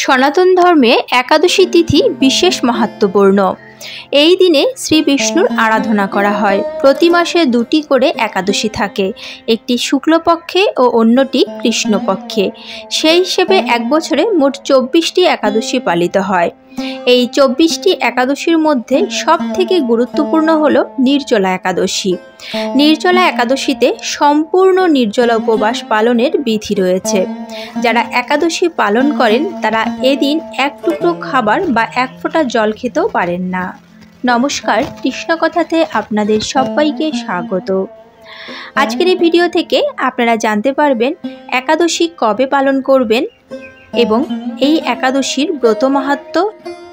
সনাতন ধর্মে একাদশী তিথি বিশেষ মাহাত্ম্যপূর্ণ। এই দিনে শ্রী বিষ্ণুর আরাধনা করা হয়। প্রতি মাসে দুটি করে একাদশী থাকে, একটি শুক্লপক্ষে ও অন্যটি কৃষ্ণপক্ষে। সেই হিসেবে এক বছরে মোট 24টি একাদশী পালিত হয়। এই 24টি একাদশীর মধ্যে সব থেকে গুরুত্বপূর্ণ হল নির্জলা একাদশী। নির্জলা একাদশীতে সম্পূর্ণ নির্জলা উপবাস পালনের বিধি রয়েছে। যারা একাদশী পালন করেন তারা এদিন এক টুকরো খাবার বা এক ফোঁটা জল খেতেও পারেন না। নমস্কার, কৃষ্ণকথাতে আপনাদের সবাইকে স্বাগত। আজকের এই ভিডিও থেকে আপনারা জানতে পারবেন একাদশী কবে পালন করবেন এবং এই একাদশীর ব্রত মাহাত্ম্য,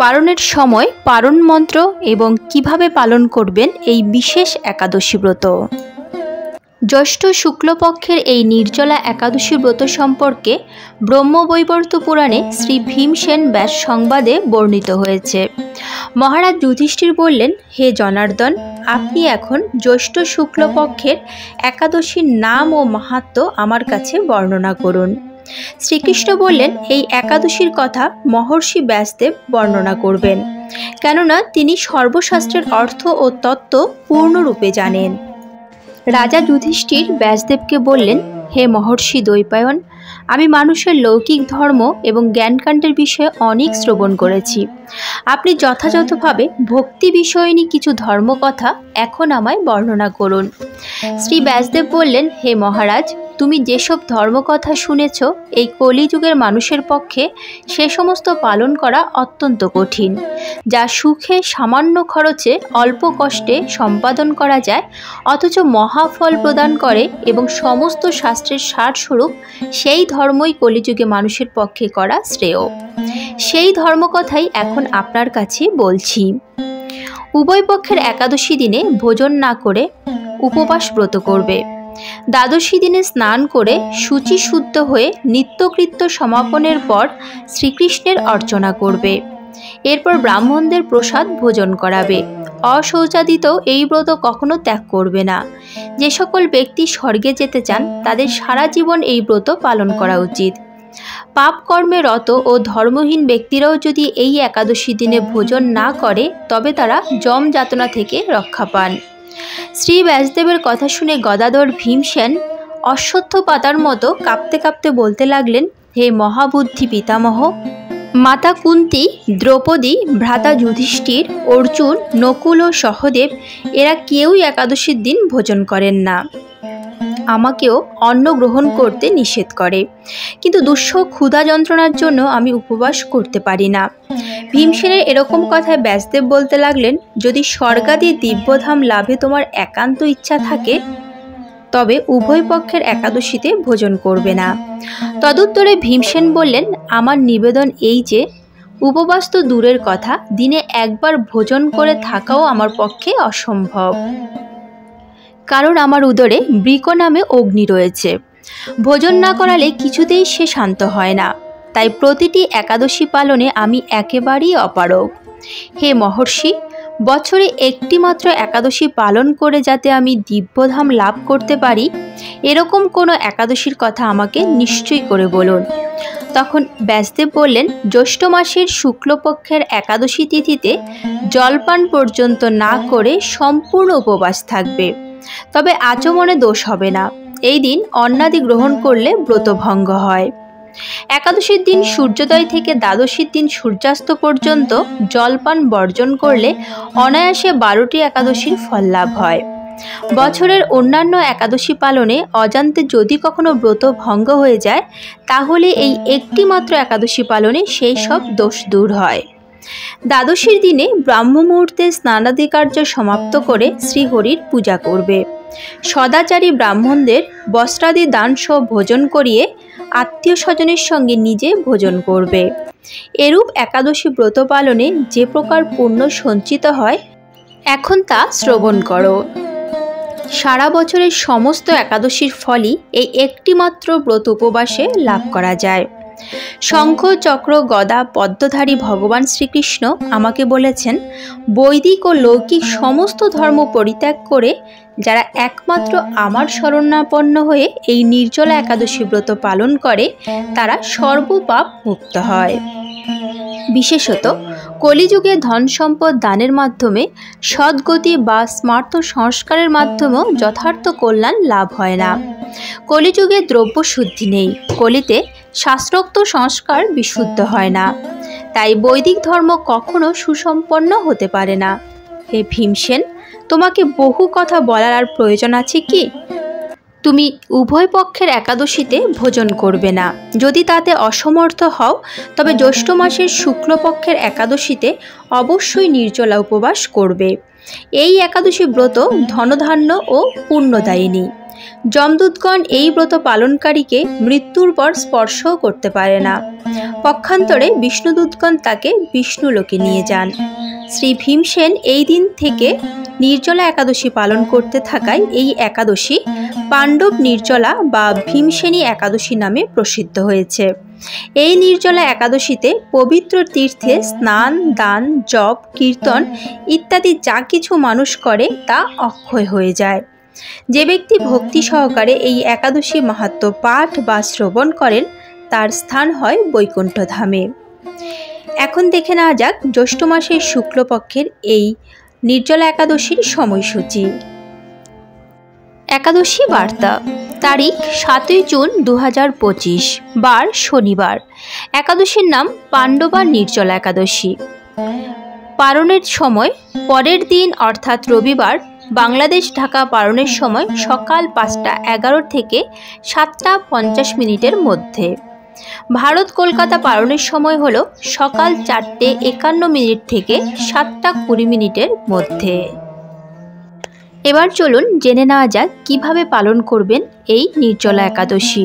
পালনের সময় পারণ মন্ত্র এবং কিভাবে পালন করবেন এই বিশেষ একাদশী ব্রত। জ্যৈষ্ঠ শুক্লপক্ষের এই নির্জলা একাদশী ব্রত সম্পর্কে ব্রহ্মবৈবর্ত পুরাণে শ্রী ভীমসেন ব্যাস সংবাদে বর্ণিত হয়েছে। মহারাজ যুধিষ্ঠির বললেন, হে জনার্দন, আপনি এখন জ্যৈষ্ঠ শুক্লপক্ষের একাদশীর নাম ও মাহাত্ম্য আমার কাছে বর্ণনা করুন। শ্রীকৃষ্ণ বললেন, এই একাদশীর কথা মহর্ষি ব্যাসদেব বর্ণনা করবেন, কেননা তিনি সর্বশাস্ত্রের অর্থ ও তত্ত্ব পূর্ণরূপে জানেন। রাজা যুধিষ্ঠির ব্যাসদেবকে বললেন, হে মহর্ষি দ্বৈপায়ন, আমি মানুষের লৌকিক ধর্ম এবং জ্ঞানকাণ্ডের বিষয়ে অনেক শ্রবণ করেছি। আপনি যথাযথভাবে ভক্তি বিষয়নী কিছু ধর্মকথা এখন আমায় বর্ণনা করুন। শ্রী ব্যাসদেব বললেন, হে মহারাজ, তুমি যেসব ধর্মকথা শুনেছ, এই কলিযুগের মানুষের পক্ষে সে সমস্ত পালন করা অত্যন্ত কঠিন। যা সুখে সামান্য খরচে অল্প কষ্টে সম্পাদন করা যায়, অথচ মহাফল প্রদান করে এবং সমস্ত শাস্ত্রের সারস্বরূপ, সেই ধর্মই কলিযুগে মানুষের পক্ষে করা শ্রেয়। সেই ধর্মকথাই এখন আপনার কাছে বলছি। উভয় পক্ষের একাদশী দিনে ভোজন না করে উপবাস ব্রত করবে। দ্বাদশী দিনে স্নান করে শুচি শুদ্ধ হয়ে নিত্যকৃত্য সমাপনের পর শ্রীকৃষ্ণের অর্চনা করবে। এরপর ব্রাহ্মণদের প্রসাদ ভোজন করাবে। অশৌচাদিত এই ব্রত কখনো ত্যাগ করবে না। যে সকল ব্যক্তি স্বর্গে যেতে চান তাদের সারা জীবন এই ব্রত পালন করা উচিত। পাপ কর্মে রত ও ধর্মহীন ব্যক্তিরাও যদি এই একাদশী দিনে ভোজন না করে তবে তারা যম যাতনা থেকে রক্ষা পান। শ্রী ব্যাসদেবের কথা শুনে গদাধর ভীমসেন অশ্বত্থ পাতার মতো কাঁপতে কাঁপতে বলতে লাগলেন, হে মহাবুদ্ধি পিতামহ, মাতা কুন্তী, দ্রৌপদী, ভ্রাতা যুধিষ্ঠির, অর্জুন, নকুল ও সহদেব এরা কেউই একাদশীর দিন ভোজন করেন না। আমাকেও অন্ন গ্রহণ করতে নিষেধ করে, কিন্তু দুঃসহ ক্ষুধা যন্ত্রণার জন্য আমি উপবাস করতে পারি না। ভীমসেনের এরকম কথায় ব্যাসদেব বলতে লাগলেন, যদি স্বর্গাদি দিব্যধাম লাভে তোমার একান্ত ইচ্ছা থাকে তবে উভয় পক্ষের একাদশীতে ভোজন করবে না। তদুত্তরে ভীমসেন বললেন, আমার নিবেদন এই যে উপবাস তো দূরের কথা, দিনে একবার ভোজন করে থাকাও আমার পক্ষে অসম্ভব, কারণ আমার উদরে বৃক নামে অগ্নি রয়েছে। ভোজন না করালে কিছুতেই সে শান্ত হয় না। তাই প্রতিটি একাদশী পালনে আমি একেবারেই অপারগ। হে মহর্ষি, বছরে একটি মাত্র একাদশী পালন করে যাতে আমি দিব্যধাম লাভ করতে পারি, এরকম কোনো একাদশীর কথা আমাকে নিশ্চয়ই করে বলুন। তখন ব্যাসদেব বললেন, জ্যৈষ্ঠ মাসের শুক্লপক্ষের একাদশী তিথিতে জলপান পর্যন্ত না করে সম্পূর্ণ উপবাস থাকবে, তবে আচমনে দোষ হবে না। এই দিন অন্নাদি গ্রহণ করলে ব্রতভঙ্গ হয়। একাদশীর দিন সূর্যোদয় থেকে দ্বাদশীর দিন সূর্যাস্ত পর্যন্ত জলপান বর্জন করলে অনায়াসে 12টি একাদশীর ফল লাভ হয়। বছরের অন্যান্য একাদশী পালনে অজান্তে যদি কখনো ব্রত ভঙ্গ হয়ে যায়, তাহলে এই একটি মাত্র একাদশী পালনে সেই সব দোষ দূর হয়। দ্বাদশীর দিনে ব্রাহ্ম মুহূর্তে স্নানাদি কার্য সমাপ্ত করে শ্রীহরির পূজা করবে। সদাচারী ব্রাহ্মণদের বস্ত্রাদি দান সহ ভোজন করিয়ে আত্মীয় স্বজনের সঙ্গে নিজে ভোজন করবে। এরূপ একাদশী ব্রত পালনে যে প্রকার পুণ্য সঞ্চিত হয়, এখন তা শ্রবণ করো। সারা বছরের সমস্ত একাদশীর ফলই এই একটিমাত্র ব্রত উপবাসে লাভ করা যায়। শঙ্খ, চক্র, গদা, পদ্মধারী ভগবান শ্রীকৃষ্ণ আমাকে বলেছেন, বৈদিক ও লৌকিক সমস্ত ধর্ম পরিত্যাগ করে যারা একমাত্র আমার শরণাপন্ন হয়ে এই নির্জলা একাদশী ব্রত পালন করে তারা সর্বপাপ মুক্ত হয়। বিশেষত কলিযুগে ধন সম্পদ দানের মাধ্যমে সদ্গতি বা স্মার্ত সংস্কারের মাধ্যমেও যথার্থ কল্যাণ লাভ হয় না। কলিযুগে দ্রব্য শুদ্ধি নেই, কলিতে শাস্ত্রোক্ত সংস্কার বিশুদ্ধ হয় না, তাই বৈদিক ধর্ম কখনো সুসম্পন্ন হতে পারে না। হে ভীমসেন, তোমাকে বহু কথা বলার আর প্রয়োজন আছে কি? তুমি উভয় পক্ষের একাদশীতে ভোজন করবে না। যদি তাতে অসমর্থ হও তবে জ্যৈষ্ঠ মাসের শুক্লপক্ষের একাদশীতে অবশ্যই নির্জলা উপবাস করবে। এই একাদশী ব্রত ধনধান্য ও পুণ্যদায়িনী। যমদূতগণ এই ব্রত পালনকারীকে মৃত্যুর পর স্পর্শও করতে পারে না। পক্ষান্তরে বিষ্ণুদূতগণ তাকে বিষ্ণুলোকে নিয়ে যান। শ্রী ভীমসেন এই দিন থেকে নির্জলা একাদশী পালন করতে থাকায় এই একাদশী পাণ্ডব নির্জলা বা ভীমসেনী একাদশী নামে প্রসিদ্ধ হয়েছে। এই নির্জলা একাদশীতে পবিত্র তীর্থে স্নান, দান, জপ, কীর্তন ইত্যাদি যা কিছু মানুষ করে তা অক্ষয় হয়ে যায়। যে ব্যক্তি ভক্তি সহকারে এই একাদশী মাহাত্ম্য পাঠ বা শ্রবণ করেন তার স্থান হয় বৈকুণ্ঠ ধামে। এখন দেখে নেওয়া যাক জ্যৈষ্ঠ মাসের শুক্লপক্ষের এই নির্জলা একাদশীর সময়সূচি। একাদশী বার্তা। তারিখ 7 জুন 2025, বার শনিবার। একাদশীর নাম পাণ্ডবা নির্জলা একাদশী। পারণের সময় পরের দিন অর্থাৎ রবিবার বাংলাদেশ ঢাকা পারণের সময় সকাল 5:11 থেকে 7:50 মধ্যে। ভারত কলকাতা পারণের সময় হল সকাল 4:51 থেকে 7:20 মধ্যে। এবার চলুন জেনে নেওয়া যাক কিভাবে পালন করবেন এই নির্জলা একাদশী।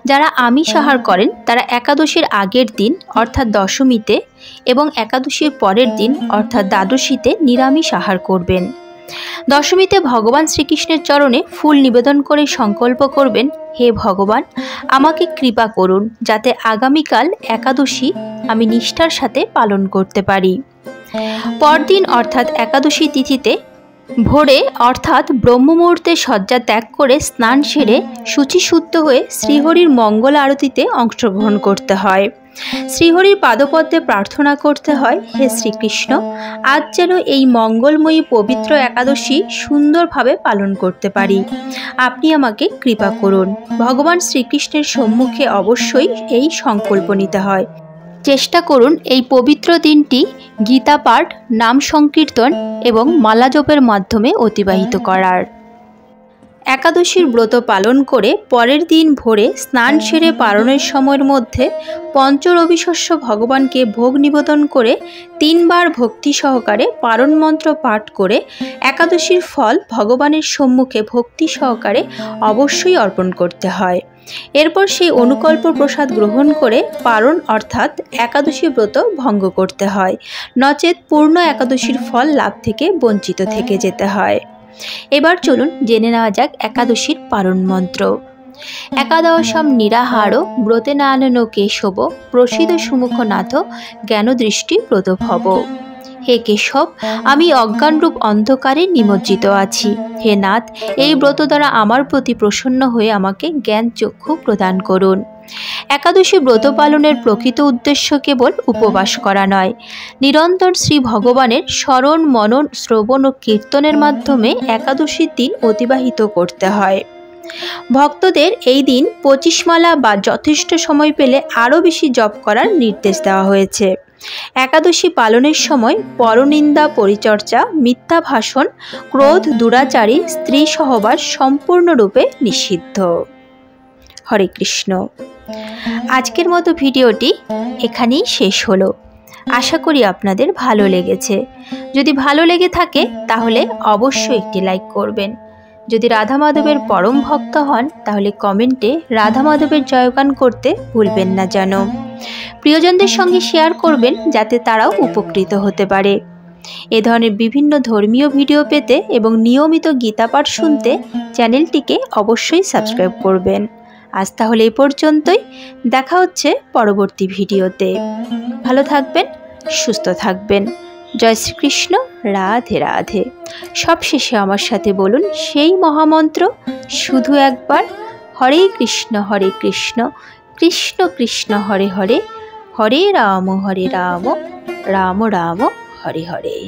যারা আমিষ আহার করেন তারা একাদশীর আগের দিন অর্থাৎ দশমীতে এবং একাদশীর পরের দিন অর্থাৎ দ্বাদশীতে নিরামিষ আহার করবেন। দশমীতে ভগবান শ্রীকৃষ্ণের চরণে ফুল নিবেদন করে সংকল্প করবেন, হে ভগবান, আমাকে কৃপা করুন যাতে আগামীকাল একাদশী আমি নিষ্ঠার সাথে পালন করতে পারি। পরদিন অর্থাৎ একাদশী তিথিতে ভোরে অর্থাৎ ব্রহ্মমুহূর্তে শয্যা ত্যাগ করে স্নান সেরে শুচিশুদ্ধ হয়ে শ্রীহরির মঙ্গল আরতিতে অংশগ্রহণ করতে হয়। শ্রীহরির পাদপদ্মে প্রার্থনা করতে হয়, হে শ্রীকৃষ্ণ, আজ যেন এই মঙ্গলময়ী পবিত্র একাদশী সুন্দরভাবে পালন করতে পারি। আপনি আমাকে কৃপা করুন। ভগবান শ্রীকৃষ্ণের সম্মুখে অবশ্যই এই সংকল্প নিতে হয়। চেষ্টা করুন এই পবিত্র দিনটি গীতা পাঠ, নাম সংকীর্তন এবং মালা জপের মাধ্যমে অতিবাহিত করার। একাদশীর ব্রত পালন করে পরের দিন ভোরে স্নান সেরে পারণের সময়ের মধ্যে পঞ্চরবিশস্য ভগবানকে ভোগ নিবেদন করে 3 বার ভক্তি সহকারে পারণ মন্ত্র পাঠ করে একাদশীর ফল ভগবানের সম্মুখে ভক্তি সহকারে অবশ্যই অর্পণ করতে হয়। এরপর সেই অনুকল্প প্রসাদ গ্রহণ করে পারণ অর্থাৎ একাদশী ব্রত ভঙ্গ করতে হয়, নচেত পূর্ণ একাদশীর ফল লাভ থেকে বঞ্চিত থেকে যেতে হয়। এবার চলুন জেনে নেওয়া যাক একাদশীর পারণ মন্ত্র। একাদশম নিরাহার ব্রতে নানন কেশব প্রসিদ সুমুখনাথ জ্ঞানদৃষ্টি প্রদভব। হে কেশব, আমি অজ্ঞানরূপ অন্ধকারে নিমজ্জিত আছি। হে নাথ, এই ব্রত দ্বারা আমার প্রতি প্রসন্ন হয়ে আমাকে জ্ঞান চক্ষু প্রদান করুন। একাদশী ব্রত পালনের প্রকৃত উদ্দেশ্য কেবল উপবাস করা নয়, নিরন্তর শ্রী ভগবানের স্মরণ, মনন, শ্রবণ ও কীর্তনের মাধ্যমে একাদশীর দিন অতিবাহিত করতে হয়। ভক্তদের এই দিন 25 মালা বা যথেষ্ট সময় পেলে আরও বেশি জপ করার নির্দেশ দেওয়া হয়েছে। একাদশী পালনের সময় পরনিন্দা, পরিচর্যা, মিথ্যা ভাষণ, ক্রোধ, দুরাচারী, স্ত্রী সহবাস সম্পূর্ণরূপে নিষিদ্ধ। হরে কৃষ্ণ। আজকের মতো ভিডিওটি এখানেই শেষ হলো। আশা করি আপনাদের ভালো লেগেছে। যদি ভালো লেগে থাকে তাহলে অবশ্যই একটি লাইক করবেন। যদি রাধা মাধবের পরম ভক্ত হন তাহলে কমেন্টে রাধা মাধবের জয়গান করতে ভুলবেন না যেন। প্রিয়জনদের সঙ্গে শেয়ার করবেন যাতে তারাও উপকৃত হতে পারে। এ ধরনের বিভিন্ন ধর্মীয় ভিডিও পেতে এবং নিয়মিত গীতা পাঠ শুনতে চ্যানেলটিকে অবশ্যই সাবস্ক্রাইব করবেন। আজ তাহলে এই পর্যন্তই, দেখা হচ্ছে পরবর্তী ভিডিওতে। ভালো থাকবেন, সুস্থ থাকবেন। জয় শ্রীকৃষ্ণ। রাধে রাধে। সবশেষে আমার সাথে বলুন সেই মহামন্ত্র, শুধু একবার, হরে কৃষ্ণ কৃষ্ণ কৃষ্ণ হরে হরে, হরে রাম রাম রাম হরে হরে।